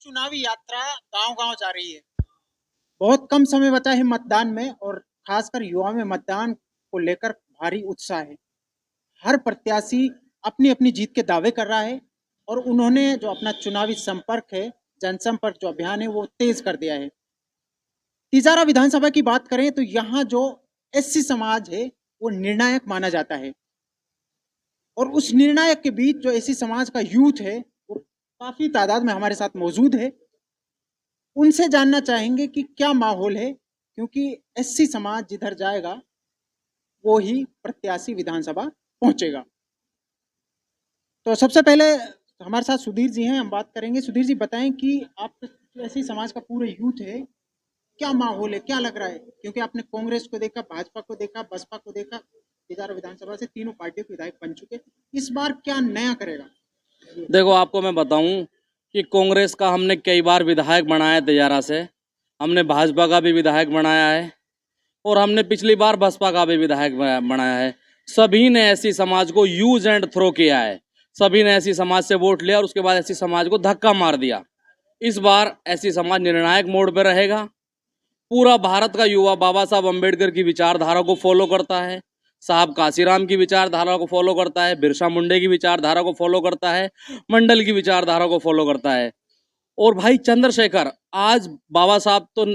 चुनावी यात्रा गांव-गांव जा रही है। बहुत कम समय बचा है मतदान में और खासकर युवाओं में मतदान को लेकर भारी उत्साह है। हर प्रत्याशी अपनी-अपनी जीत के दावे कर रहा है और उन्होंने जो अपना चुनावी संपर्क है, जनसंपर्क जो अभियान है वो तेज कर दिया है। तिजारा विधानसभा की बात करें तो यहाँ जो एससी समाज है वो निर्णायक माना जाता है और उस निर्णायक के बीच जो एससी समाज का यूथ है वो काफी तादाद में हमारे साथ मौजूद है। उनसे जानना चाहेंगे कि क्या माहौल है, क्योंकि एससी समाज जिधर जाएगा वो ही प्रत्याशी विधानसभा पहुंचेगा। तो सबसे पहले हमारे साथ सुधीर जी हैं, हम बात करेंगे। सुधीर जी बताएं कि आप एससी समाज का पूरा यूथ है, क्या माहौल है, क्या लग रहा है? क्योंकि आपने कांग्रेस को देखा, भाजपा को देखा, बसपा को देखा, तिजारा विधानसभा से तीनों पार्टियों के विधायक बन चुके। इस बार क्या नया करेगा? देखो, आपको मैं बताऊं कि कांग्रेस का हमने कई बार विधायक बनाया तिजारा से, हमने भाजपा का भी विधायक बनाया है और हमने पिछली बार बसपा का भी विधायक बनाया है। सभी ने ऐसी समाज को यूज एंड थ्रो किया है। सभी ने ऐसी समाज से वोट लिया और उसके बाद ऐसी समाज को धक्का मार दिया। इस बार ऐसी समाज निर्णायक मोड़ पर रहेगा। पूरा भारत का युवा बाबा साहब अम्बेडकर की विचारधारा को फॉलो करता है, साहब काशीराम की विचारधारा को फॉलो करता है, बिरसा मुंडे की विचारधारा को फॉलो करता है, मंडल की विचारधारा को फॉलो करता है। और भाई चंद्रशेखर, आज बाबा साहब तो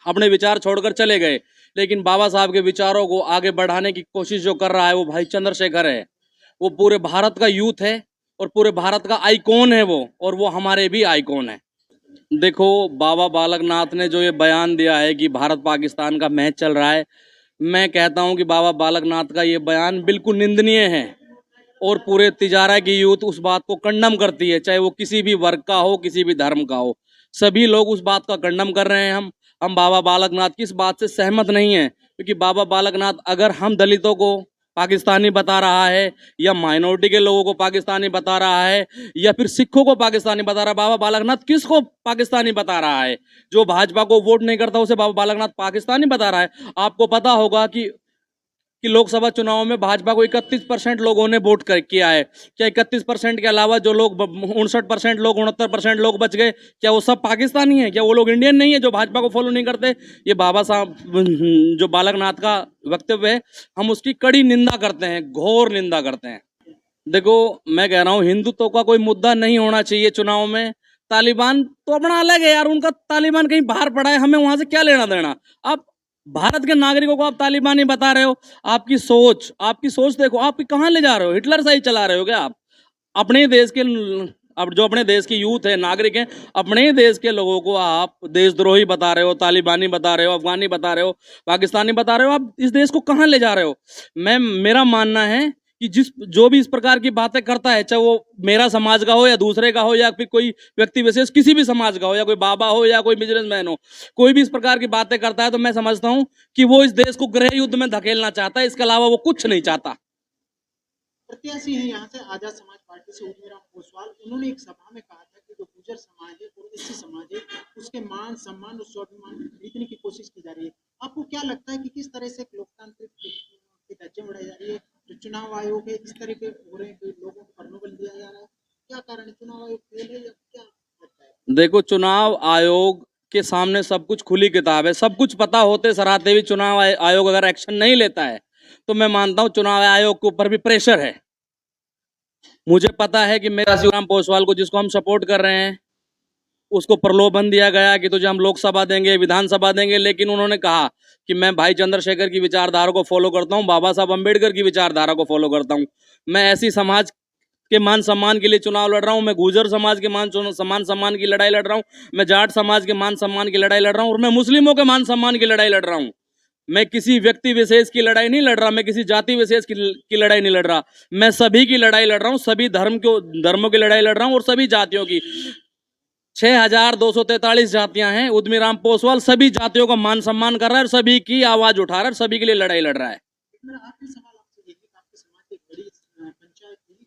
अपने विचार छोड़कर चले गए, लेकिन बाबा साहब के विचारों को आगे बढ़ाने की कोशिश जो कर रहा है वो भाई चंद्रशेखर है। वो पूरे भारत का यूथ है और पूरे भारत का आइकॉन है वो, और वो हमारे भी आइकॉन है। देखो, बाबा बालकनाथ ने जो ये बयान दिया है कि भारत पाकिस्तान का मैच चल रहा है, मैं कहता हूं कि बाबा बालकनाथ का ये बयान बिल्कुल निंदनीय है और पूरे तिजारा की यूथ उस बात को कंडम करती है, चाहे वो किसी भी वर्ग का हो, किसी भी धर्म का हो। सभी लोग उस बात का कंडम कर रहे हैं। हम बाबा बालकनाथ की इस बात से सहमत नहीं है, क्योंकि बाबा बालकनाथ अगर हम दलितों को पाकिस्तानी बता रहा है या माइनॉरिटी के लोगों को पाकिस्तानी बता रहा है या फिर सिखों को पाकिस्तानी बता रहा है, बाबा बालकनाथ किसको पाकिस्तानी बता रहा है? जो भाजपा को वोट नहीं करता उसे बाबा बालकनाथ पाकिस्तानी बता रहा है। आपको पता होगा कि लोकसभा चुनाव में भाजपा को 31% लोगों ने वोट किया है। क्या 31% के अलावा जो लोग 59% लोग, 69% लोग बच गए, क्या वो सब पाकिस्तानी है? क्या वो लोग इंडियन नहीं है जो भाजपा को फॉलो नहीं करते? ये बाबा साहब जो बालकनाथ का वक्तव्य है, हम उसकी कड़ी निंदा करते हैं, घोर निंदा करते हैं। देखो, मैं कह रहा हूँ हिंदुत्व का कोई मुद्दा नहीं होना चाहिए चुनाव में। तालिबान तो अपना अलग है यार, उनका तालिबान कहीं बाहर पड़ा है, हमें वहां से क्या लेना देना? आप भारत के नागरिकों को आप तालिबानी बता रहे हो। आपकी सोच देखो, आप कहाँ ले जा रहे हो? हिटलर सही चला रहे हो क्या आप? अपने देश के अब जो अपने देश की यूथ है, नागरिक हैं, अपने ही देश के लोगों को आप देशद्रोही बता रहे हो, तालिबानी बता रहे हो, अफगानी बता रहे हो, पाकिस्तानी बता रहे हो। आप इस देश को कहाँ ले जा रहे हो? मेरा मानना है कि जो भी इस प्रकार की बातें करता है, चाहे वो मेरा समाज का हो या दूसरे का हो या फिर कोई व्यक्ति विशेष किसी भी समाज का हो, या कोई बाबा हो या कोई बिजनेसमैन हो, कोई भी इस प्रकार की बातें करता है तो मैं समझता हूं कि वो इस देश को गृह युद्ध में धकेलना चाहता है। इसके अलावा वो कुछ नहीं चाहता। प्रत्याशी हैं यहाँ से आजाद समाज पार्टी से उदयराम ओसवाल, उन्होंने एक सभा में कहा था कि जो गुर्जर समाज है और एससी समाज है उसके मान सम्मान और स्वाभिमान खरीदने की कोशिश की जा रही है। आपको क्या लगता है कि किस तरह से लोकतांत्रिक की धज्जियां उड़ाई जा रही है? जो चुनाव आयोग है इस तरह के हो रहे हैं कि लोगों को प्रलोभन दिया जा रहा है, क्या कारण है? चुनाव आयोग फेल है या क्या लगता है? देखो, चुनाव आयोग के सामने सब कुछ खुली किताब है। सब कुछ पता होते सराते भी चुनाव आयोग अगर एक्शन नहीं लेता है तो मैं मानता हूं चुनाव आयोग के ऊपर भी प्रेशर है। मुझे पता है कि मेरा शिवराम पोसवाल को, जिसको हम सपोर्ट कर रहे हैं, उसको प्रलोभन दिया गया कि तुझे हम लोकसभा देंगे, विधानसभा देंगे, लेकिन उन्होंने कहा कि मैं भाई चंद्रशेखर की विचारधारा को फॉलो करता हूं, बाबा साहब अम्बेडकर की विचारधारा को फॉलो करता हूं। मैं ऐसी समाज के मान सम्मान के लिए चुनाव लड़ रहा हूं, मैं गुर्जर समाज के मान सम्मान की लड़ाई लड़ रहा हूं, मैं जाट समाज के मान सम्मान की लड़ाई लड़ रहा हूं और मैं मुस्लिमों के मान सम्मान की लड़ाई लड़ रहा हूं। मैं किसी व्यक्ति विशेष की लड़ाई नहीं लड़ रहा, मैं किसी जाति विशेष की लड़ाई नहीं लड़ रहा, मैं सभी की लड़ाई लड़ रहा हूं, सभी धर्मों की लड़ाई लड़ रहा हूं और सभी जातियों की। 6243 जातियां हैं। उदयराम पोसवाल सभी जातियों का मान सम्मान कर रहा है और सभी की आवाज उठा रहा है और सभी के लिए लड़ाई लड़ रहा है। मेरा आखिरी सवाल आपसे ये है कि आपके समाज की एक बड़ी पंचायत थी,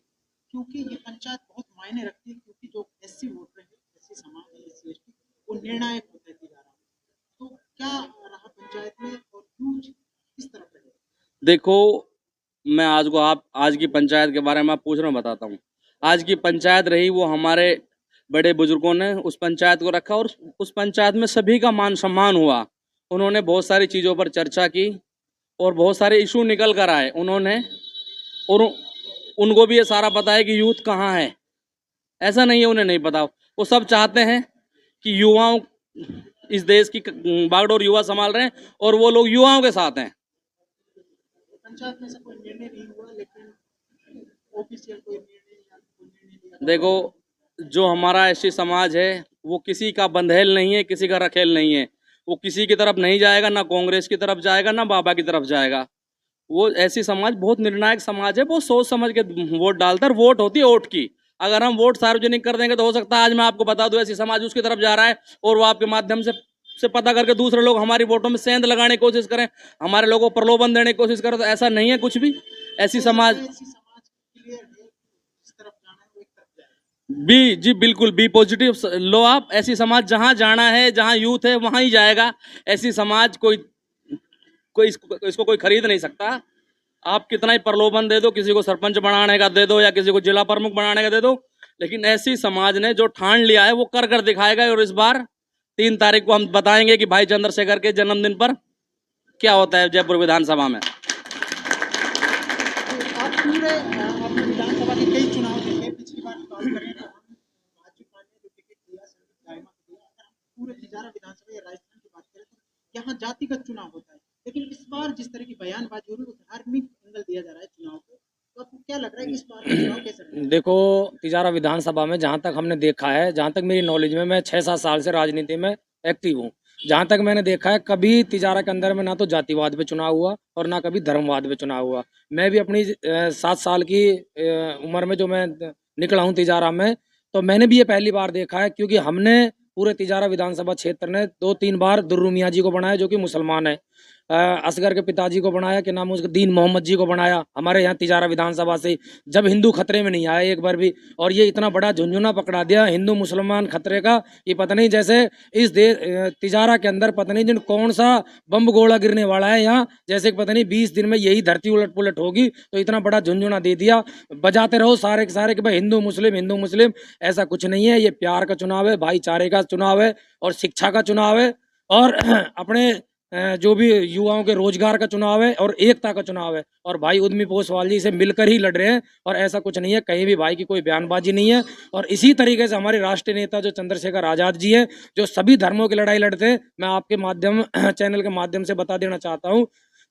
क्योंकि ये पंचायत बहुत मायने रखती है, क्योंकि जो एससी वोटर है, एससी समाज है, एससी एसटी, वो निर्णायक होता है तिजारा में। तो क्या रहा पंचायत में और क्यों किस तरफ रहे? देखो, मैं आज की पंचायत के बारे में आप पूछ रहे हो, बताता हूँ। आज की पंचायत रही वो हमारे बड़े बुजुर्गों ने उस पंचायत को रखा और उस पंचायत में सभी का मान सम्मान हुआ। उन्होंने बहुत सारी चीज़ों पर चर्चा की और बहुत सारे इशू निकल कर आए उन्होंने। और उनको भी ये सारा पता है कि यूथ कहाँ है, ऐसा नहीं है उन्हें नहीं पता। वो सब चाहते हैं कि युवाओं, इस देश की बागडोर युवा संभाल रहे हैं और वो लोग युवाओं के साथ हैं। पंचायत में से कोई निर्णय नहीं हुआ, लेकिन ऑफिशियल कोई निर्णय या कोई निर्णय लिया गया? देखो, जो हमारा एससी समाज है वो किसी का बंधेल नहीं है, किसी का रखेल नहीं है। वो किसी की तरफ नहीं जाएगा, ना कांग्रेस की तरफ जाएगा, ना बाबा की तरफ जाएगा। वो ऐसी समाज बहुत निर्णायक समाज है, वो सोच समझ के वोट डालता है। वोट होती है वोट की। अगर हम वोट सार्वजनिक कर देंगे तो हो सकता है आज मैं आपको बता दूं ऐसी समाज उसकी तरफ जा रहा है और वो आपके माध्यम से पता करके दूसरे लोग हमारी वोटों में सेंध लगाने की कोशिश करें, हमारे लोगों को प्रलोभन देने की कोशिश करें। तो ऐसा नहीं है कुछ भी। ऐसी समाज ऐसी समाज क्लियर है कि जिस तरफ जाना है वो एक तरफ जाएगा। बी, जी बिल्कुल, बी पॉजिटिव लो आप। ऐसी समाज जहां जाना है, जहां यूथ है वहां ही जाएगा। ऐसी समाज कोई इसको कोई खरीद नहीं सकता। आप कितना ही प्रलोभन दे दो, किसी को सरपंच बनाने का दे दो या किसी को जिला प्रमुख बनाने का दे दो, लेकिन ऐसी समाज ने जो ठान लिया है वो कर कर दिखाएगा। और इस बार 3 तारीख को हम बताएंगे कि भाई चंद्रशेखर के जन्मदिन पर क्या होता है जयपुर विधानसभा में। तो आप पूरे अपने विधानसभा के कई चुनाव देखे, पिछली बार की बात करें तो हम भाजपा ने जो टिकट दिया संदीप दाइमा को दिया। अगर हम पूरे तिजारा विधानसभा या राजस्थान की बात करें तो यहाँ जातिगत चुनाव होता है, लेकिन इस बार जिस तरह की बयानबाजी हो रही है वो धार्मिक एंगल दिया जा रहा है चुनाव को। तो आपको क्या लग रहा है कि इस बार का चुनाव कैसे रहेगा? देखो, तिजारा विधानसभा में जहाँ तक हमने देखा है, जहाँ तक मेरी नॉलेज में, मैं 6-7 साल से राजनीति में एक्टिव हूँ। जहाँ तक मैंने देखा है, कभी तिजारा के अंदर में ना तो जातिवाद पे चुनाव हुआ और ना कभी धर्मवाद पे चुनाव हुआ। मैं भी अपनी 7 साल की उम्र में जो मैं निकला हूँ तिजारा में, तो मैंने भी ये पहली बार देखा है, क्योंकि हमने पूरे तिजारा विधानसभा क्षेत्र ने 2-3 बार दुर्रू मियाँ जी को बनाया जो कि मुसलमान है। असगर के पिताजी को बनाया, कि नाम है उसका, दीन मोहम्मद जी को बनाया हमारे यहाँ तिजारा विधानसभा से। जब हिंदू खतरे में नहीं आया एक बार भी, और ये इतना बड़ा झुंझुना पकड़ा दिया हिंदू मुसलमान खतरे का, ये पता नहीं जैसे इस तिजारा के अंदर पता नहीं जिन कौन सा बम गोला गिरने वाला है यहाँ, जैसे कि पता नहीं 20 दिन में यही धरती उलट पुलट होगी। तो इतना बड़ा झुंझुना दे दिया, बजाते रहो सारे के सारे कि भाई हिंदू मुस्लिम हिंदू मुस्लिम। ऐसा कुछ नहीं है, ये प्यार का चुनाव है, भाईचारे का चुनाव है और शिक्षा का चुनाव है और अपने जो भी युवाओं के रोजगार का चुनाव है और एकता का चुनाव है। और भाई उद्यमी पोसवाल जी से मिलकर ही लड़ रहे हैं और ऐसा कुछ नहीं है, कहीं भी भाई की कोई बयानबाजी नहीं है। और इसी तरीके से हमारे राष्ट्रीय नेता जो चंद्रशेखर आजाद जी है, जो सभी धर्मों की लड़ाई लड़ते हैं, मैं आपके माध्यम चैनल के माध्यम से बता देना चाहता हूँ,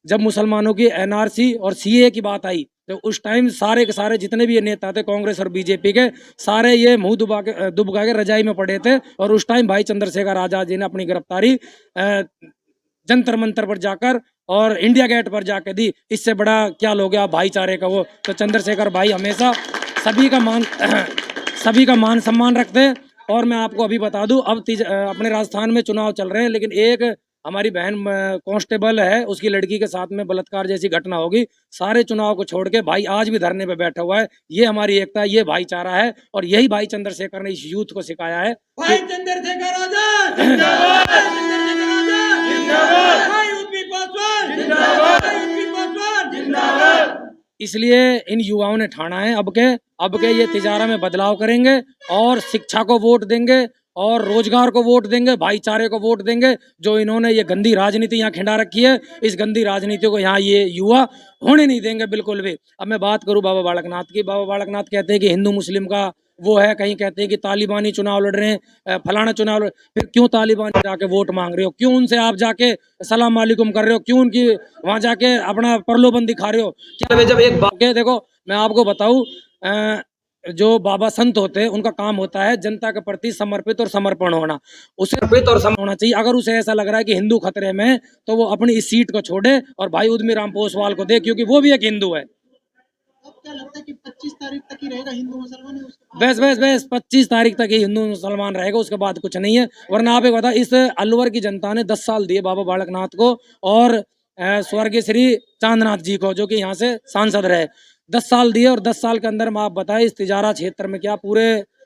जब मुसलमानों की एनआरसी और सीए की बात आई तो उस टाइम सारे के सारे जितने भी ये नेता थे कांग्रेस और बीजेपी के, सारे ये मुंह दुबका के रजाई में पड़े थे। और उस टाइम भाई चंद्रशेखर आजाद जी ने अपनी गिरफ्तारी जंतर मंतर पर जाकर और इंडिया गेट पर जाकर दी। इससे बड़ा क्या लोग आप भाईचारे का वो। तो चंद्रशेखर भाई हमेशा सभी का मान सम्मान रखते हैं। और मैं आपको अभी बता दूं, अब अपने राजस्थान में चुनाव चल रहे हैं, लेकिन एक हमारी बहन कांस्टेबल है, उसकी लड़की के साथ में बलात्कार जैसी घटना होगी। सारे चुनाव को छोड़ के भाई आज भी धरने पे बैठा हुआ है। ये हमारी एकता है, ये भाईचारा है और यही भाई चंद्रशेखर ने इस यूथ को सिखाया है। भाई चंद्रशेखर आजाद जिंदाबाद, चंद्रशेखर आजाद जिंदाबाद, भाई उद्यमी पासवान जिंदाबाद, भाई उद्यमी पासवान जिंदाबाद। इसलिए इन युवाओं ने ठाना है अब के ये तिजारा में बदलाव करेंगे और शिक्षा को वोट देंगे और रोजगार को वोट देंगे, भाईचारे को वोट देंगे। जो इन्होंने ये गंदी राजनीति यहाँ खिंडा रखी है, इस गंदी राजनीति को यहाँ ये युवा होने नहीं देंगे बिल्कुल भी। अब मैं बात करूँ बाबा बालकनाथ की। बाबा बालकनाथ कहते हैं कि हिंदू मुस्लिम का वो है, कहीं कहते हैं कि तालिबानी चुनाव लड़ रहे हैं, फलाना चुनाव फिर क्यों तालिबानी जाके वोट मांग रहे हो? क्यों उनसे आप जाके सलाम वालेकुम कर रहे हो? क्यों उनकी वहां जाके अपना प्रलोभन दिखा रहे हो? क्या जब एक बात देखो, मैं आपको बताऊं, जो बाबा संत होते हैं उनका काम होता है जनता के प्रति समर्पित और समर्पण होना। उसे समर्पित और समर्पण होना चाहिए। अगर उसे ऐसा लग रहा है कि हिंदू खतरे में है तो वो अपनी इस सीट को छोड़े और भाई उद्यमी राम पोसवाल को दे, क्योंकि वो भी एक हिंदू है। क्या लगता है कि 25 तारीख तक ही रहेगा हिंदू मुसलमान? बस 25 तारीख तक ही हिंदू मुसलमान रहेगा, उसके बाद कुछ नहीं है। वरना आप एक बता, इस अलवर की जनता ने 10 साल दिए बाबा बालकनाथ को और स्वर्गीय श्री चांदनाथ जी को, जो कि यहाँ से सांसद रहे। 10 साल दिए और 10 साल के अंदर में आप बताए इस तिजारा क्षेत्र में क्या पूरे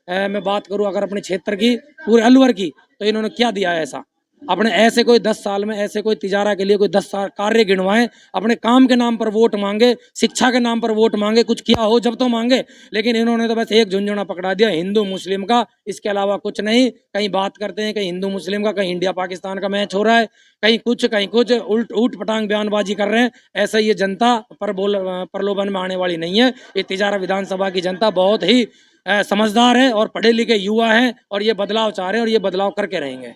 मैं बात करूँ अगर अपने क्षेत्र की, पूरे अलवर की, तो इन्होंने क्या दिया है ऐसा? अपने ऐसे कोई 10 साल में ऐसे कोई तिजारा के लिए कोई 10 कार्य गिनवाएं, अपने काम के नाम पर वोट मांगे, शिक्षा के नाम पर वोट मांगे, कुछ किया हो जब तो मांगे। लेकिन इन्होंने तो बस एक झुंझुना पकड़ा दिया हिंदू मुस्लिम का, इसके अलावा कुछ नहीं। कहीं बात करते हैं कहीं हिंदू मुस्लिम का, कहीं इंडिया पाकिस्तान का मैच हो रहा है, कहीं कुछ ऊट पटांग बयानबाजी कर रहे हैं। ऐसा ये जनता प्रलोभन में आने वाली नहीं है। ये तिजारा विधानसभा की जनता बहुत ही समझदार है और पढ़े लिखे युवा हैं और ये बदलाव चाह रहे हैं और ये बदलाव करके रहेंगे।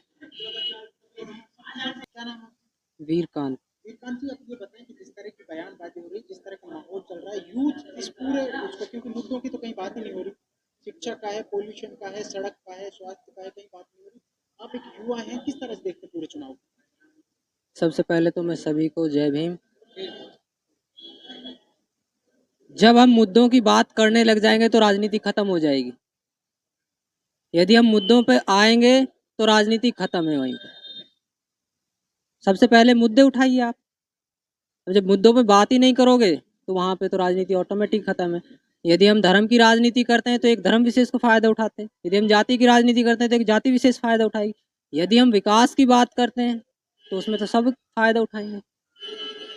क्या नाम है? वीरकांत। वीरकांत जी, आप ये बताएं कि जिस तरह की बयानबाजी हो रही है, जिस तरह का माहौल चल रहा है, यूथ इस पूरे उसको, क्योंकि मुद्दों की तो कहीं बात ही नहीं हो रही, शिक्षा का है, पोल्यूशन का है, सड़क का है, स्वास्थ्य का है, कहीं बात नहीं हो रही। आप एक युवा हैं, किस तरह से देखते हैं पूरे चुनाव को? सबसे पहले तो मैं सभी को जय भीम। जब हम मुद्दों की बात करने लग जाएंगे तो राजनीति खत्म हो जाएगी। यदि हम मुद्दों पे आएंगे तो राजनीति खत्म है वहीं पे। सबसे पहले मुद्दे उठाइए आप। जब मुद्दों पे बात ही नहीं करोगे तो वहाँ पे तो राजनीति ऑटोमेटिक खत्म है। यदि हम धर्म की राजनीति करते हैं तो एक धर्म विशेष को फायदा उठाते हैं, यदि हम जाति की राजनीति करते हैं तो एक जाति विशेष फायदा उठाएगी, यदि हम विकास की बात करते हैं तो उसमें तो सब फायदा उठाएंगे।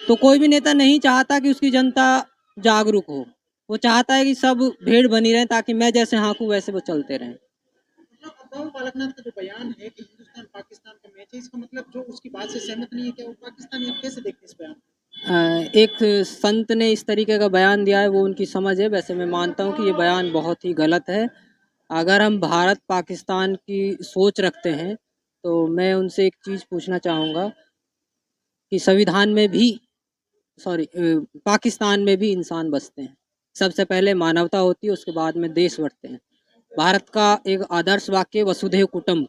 तो कोई भी नेता नहीं चाहता कि उसकी जनता जागरूक हो, वो चाहता है कि सब भीड़ बनी रहे ताकि मैं जैसे हाँकूं वैसे वो चलते रहें। अब्बाऊ बालकनाथ का जो बयान है कि हिंदुस्तान पाकिस्तान का मैच है, इसका मतलब जो उसकी बात से सहमत नहीं है, क्या वो पाकिस्तानी, आप कैसे देखते हैं इस बयान? एक संत ने इस तरीके का बयान दिया है, वो उनकी समझ है। वैसे मैं मानता हूँ कि ये बयान बहुत ही गलत है। अगर हम भारत पाकिस्तान की सोच रखते हैं तो मैं उनसे एक चीज़ पूछना चाहूँगा कि संविधान में भी पाकिस्तान में भी इंसान बसते हैं। सबसे पहले मानवता होती है, उसके बाद में देश बढ़ते हैं। भारत का एक आदर्श वाक्य वसुधैव कुटुंब,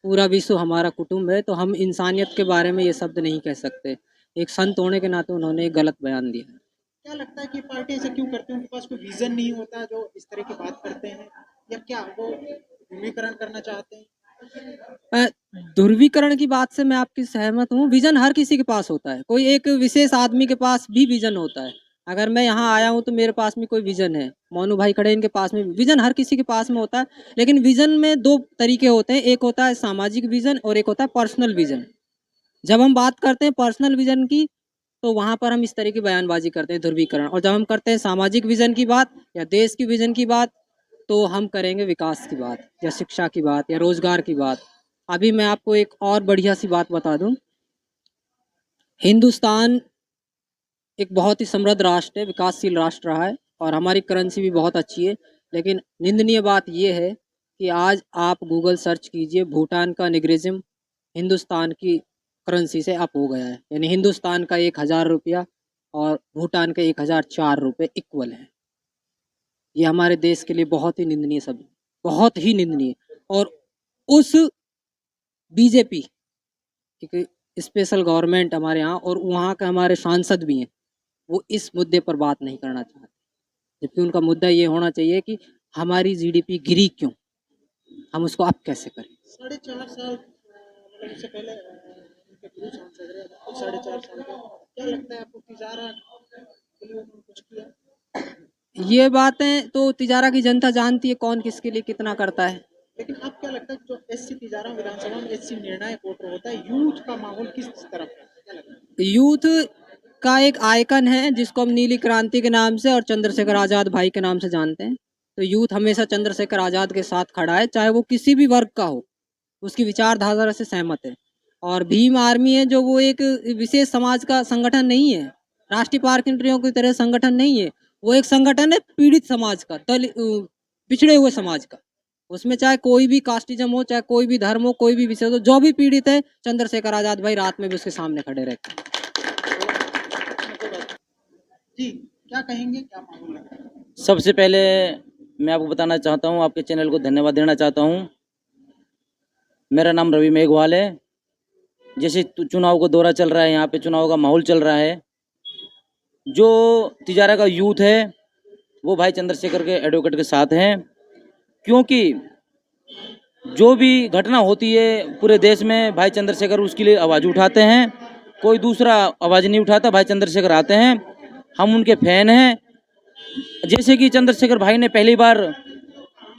पूरा विश्व हमारा कुटुंब है। तो हम इंसानियत के बारे में ये शब्द नहीं कह सकते। एक संत होने के नाते उन्होंने एक गलत बयान दिया है। क्या लगता है कि पार्टी ऐसा क्यों करती है? उनके पास कोई विजन नहीं होता जो इस तरह की बात करते हैं, या क्या वो ध्रुवीकरण करना चाहते हैं? ध्रुवीकरण की बात से मैं आपकी सहमत हूँ। विजन हर किसी के पास होता है, कोई एक विशेष आदमी के पास भी विजन होता है। अगर मैं यहाँ आया हूँ तो मेरे पास में कोई विजन है, मोनू भाई खड़े इनके पास में विजन हर किसी के पास में होता है। लेकिन विजन में दो तरीके होते हैं, एक होता है सामाजिक विजन और एक होता है पर्सनल विजन। जब हम बात करते हैं पर्सनल विजन की तो वहाँ पर हम इस तरह की बयानबाजी करते हैं, ध्रुवीकरण। और जब हम करते हैं सामाजिक विजन की बात या देश की विजन की बात तो हम करेंगे विकास की बात या शिक्षा की बात या रोजगार की बात। अभी मैं आपको एक और बढ़िया सी बात बता दूं, हिंदुस्तान एक बहुत ही समृद्ध राष्ट्र है, विकासशील राष्ट्र रहा है और हमारी करेंसी भी बहुत अच्छी है। लेकिन निंदनीय बात यह है कि आज आप गूगल सर्च कीजिए, भूटान का निग्रिज्म हिंदुस्तान की करेंसी से अप हो गया है। यानी हिंदुस्तान का 1000 रुपया और भूटान के 1004 रुपये इक्वल है। ये हमारे देश के लिए बहुत ही निंदनीय शब्द, बहुत ही निंदनीय। और उस बीजेपी एक स्पेशल गवर्नमेंट हमारे यहाँ और वहाँ के हमारे सांसद भी हैं, वो इस मुद्दे पर बात नहीं करना चाहते, जबकि उनका मुद्दा ये होना चाहिए कि हमारी जीडीपी गिरी क्यों, हम उसको अप कैसे करें। 4.5 साल मतलब उससे पहले उनके गुरु सांसद रहे, अब 4.5 साल का क्या लगता है आपको तिजारा के लिए उन्होंने कुछ किया? ये बातें तो तिजारा की जनता जानती है कौन किसके लिए कितना करता है। लेकिन आप क्या लगता है जो एससी तिजारा विधानसभा में एससी निर्णायक वोटर होता है, यूथ का माहौल किस तरफ है, क्या लगता है? यूथ का एक आइकन है जिसको हम नीली क्रांति के नाम से और चंद्रशेखर आज़ाद भाई के नाम से जानते हैं। तो यूथ हमेशा चंद्रशेखर आज़ाद के साथ खड़ा है, चाहे वो किसी भी वर्ग का हो, उसकी विचारधारा से सहमत है। और भीम आर्मी है जो वो एक विशेष समाज का संगठन नहीं है, राष्ट्रीय पार्टियों की तरह संगठन नहीं है। वो एक संगठन है पीड़ित समाज का, पिछड़े हुए समाज का। उसमें चाहे कोई भी कास्टिज्म हो, चाहे कोई भी धर्म हो, कोई भी विषय हो, जो भी पीड़ित है, चंद्रशेखर आज़ाद भाई रात में भी उसके सामने खड़े रहते हैं। जी, क्या कहेंगे, क्या माहौल लग रहा है? सबसे पहले मैं आपको बताना चाहता हूँ, आपके चैनल को धन्यवाद देना चाहता हूँ। मेरा नाम रवि मेघवाल है। जैसे चुनाव का दौरा चल रहा है, यहाँ पे चुनाव का माहौल चल रहा है, जो तिजारा का यूथ है वो भाई चंद्रशेखर के एडवोकेट के साथ हैं, क्योंकि जो भी घटना होती है पूरे देश में भाई चंद्रशेखर उसके लिए आवाज़ उठाते हैं। कोई दूसरा आवाज़ नहीं उठाता, भाई चंद्रशेखर आते हैं, हम उनके फैन हैं। जैसे कि चंद्रशेखर भाई ने पहली बार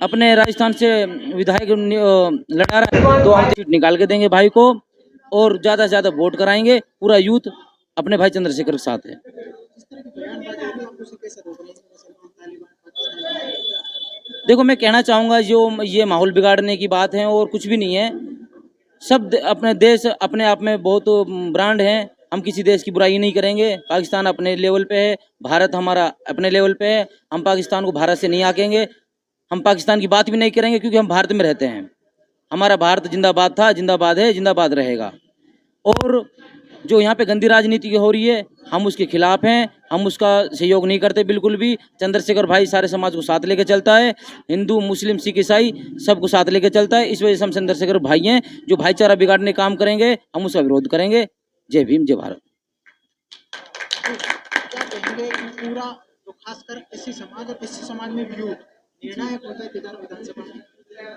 अपने राजस्थान से विधायक लड़ा रहा है, तो हम सीट निकाल के देंगे भाई को और ज़्यादा से ज़्यादा वोट कराएंगे। पूरा यूथ अपने भाई चंद्रशेखर के साथ है। देखो, मैं कहना चाहूँगा जो ये माहौल बिगाड़ने की बात है और कुछ भी नहीं है। सब अपने देश अपने आप में बहुत ब्रांड हैं। हम किसी देश की बुराई नहीं करेंगे। पाकिस्तान अपने लेवल पे है, भारत हमारा अपने लेवल पे है। हम पाकिस्तान को भारत से नहीं आकेंगे, हम पाकिस्तान की बात भी नहीं करेंगे, क्योंकि हम भारत में रहते हैं। हमारा भारत जिंदाबाद था, जिंदाबाद है, जिंदाबाद रहेगा। और जो यहाँ पे गंदी राजनीति हो रही है, हम उसके खिलाफ हैं, हम उसका सहयोग नहीं करते बिल्कुल भी। चंद्रशेखर भाई सारे समाज को साथ लेके चलता है, हिंदू मुस्लिम सिख ईसाई सबको साथ लेके चलता है। इस वजह से हम चंद्रशेखर भाई हैं। जो भाईचारा बिगाड़ने काम करेंगे, हम उसका विरोध करेंगे। जय भीम, जय भारत। क्या कहेंगे कि पूरा जो खासकर एससी समाज और एससी समाज में भी यूथ निर्णायक होता है तिजारा विधानसभा में,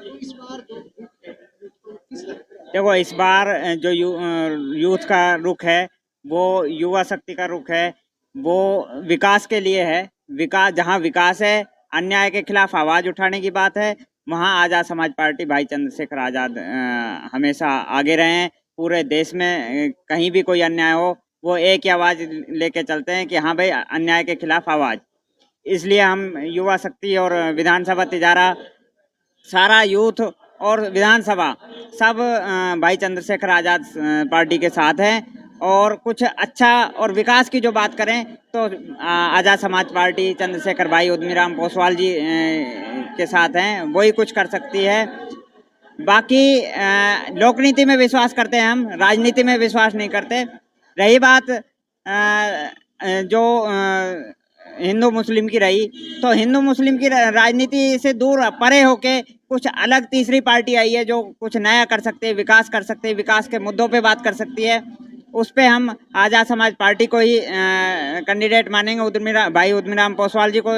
तो इस बार जो यूथ है, यूथ को किस तरह देखो, इस बार जो यूथ का रुख है वो युवा शक्ति का रुख है, वो विकास के लिए है। विकास, जहाँ विकास है, अन्याय के खिलाफ आवाज़ उठाने की बात है, वहाँ आज़ाद समाज पार्टी भाई चंद्रशेखर आज़ाद हमेशा आगे रहे हैं। पूरे देश में कहीं भी कोई अन्याय हो, वो एक ही आवाज़ लेके चलते हैं कि हाँ भाई, अन्याय के खिलाफ आवाज़। इसलिए हम युवा शक्ति और विधानसभा तिजारा, सारा यूथ और विधानसभा सब भाई चंद्रशेखर आज़ाद पार्टी के साथ हैं। और कुछ अच्छा और विकास की जो बात करें तो आज़ाद समाज पार्टी चंद्रशेखर भाई उद्यमीराम पोसवाल जी के साथ हैं, वही कुछ कर सकती है। बाकी लोकनीति में विश्वास करते हैं हम, राजनीति में विश्वास नहीं करते। रही बात जो हिंदू मुस्लिम की रही, तो हिंदू मुस्लिम की राजनीति से दूर परे होके कुछ अलग तीसरी पार्टी आई है जो कुछ नया कर सकते हैं, विकास कर सकते हैं, विकास के मुद्दों पे बात कर सकती है। उस पे हम आज़ाद समाज पार्टी को ही कैंडिडेट मानेंगे, भाई उद्यमीराम पोसवाल जी को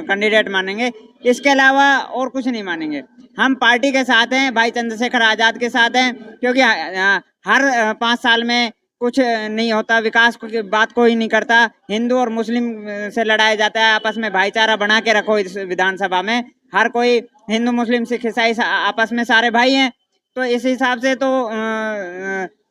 कैंडिडेट मानेंगे। इसके अलावा और कुछ नहीं मानेंगे। हम पार्टी के साथ हैं, भाई चंद्रशेखर आज़ाद के साथ हैं, क्योंकि हर 5 साल में कुछ नहीं होता, विकास की बात कोई नहीं करता, हिंदू और मुस्लिम से लड़ाया जाता है। आपस में भाईचारा बना के रखो इस विधानसभा में। हर कोई हिंदू मुस्लिम सिख ईसाई आपस में सारे भाई हैं। तो इस हिसाब से तो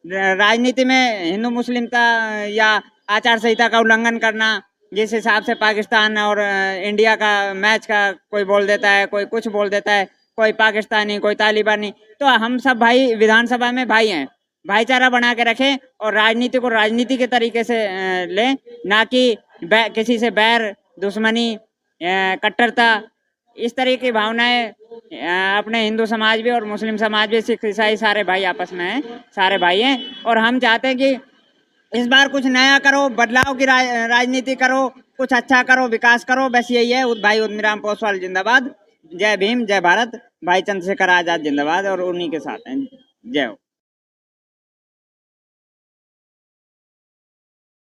राजनीति में हिंदू मुस्लिम का या आचार संहिता का उल्लंघन करना, जिस हिसाब से पाकिस्तान और इंडिया का मैच का कोई बोल देता है, कोई कुछ बोल देता है, कोई पाकिस्तानी, कोई तालिबानी, तो हम सब भाई विधानसभा में भाई हैं। भाईचारा बना के रखें और राजनीति को राजनीति के तरीके से लें, ना कि किसी से बैर, दुश्मनी, कट्टरता, इस तरह की भावनाएं। अपने हिंदू समाज भी और मुस्लिम समाज भी, सिख ईसाई सारे भाई आपस में हैं, सारे भाई हैं। और हम चाहते हैं कि इस बार कुछ नया करो, बदलाव की राजनीति करो, कुछ अच्छा करो, विकास करो, बस यही है। भाई उद्यमीराम पोसवाल जिंदाबाद, जय भीम, जय भारत, भाई चंद्रशेखर आज़ाद जिंदाबाद, और उन्हीं के साथ हैं। जय हो।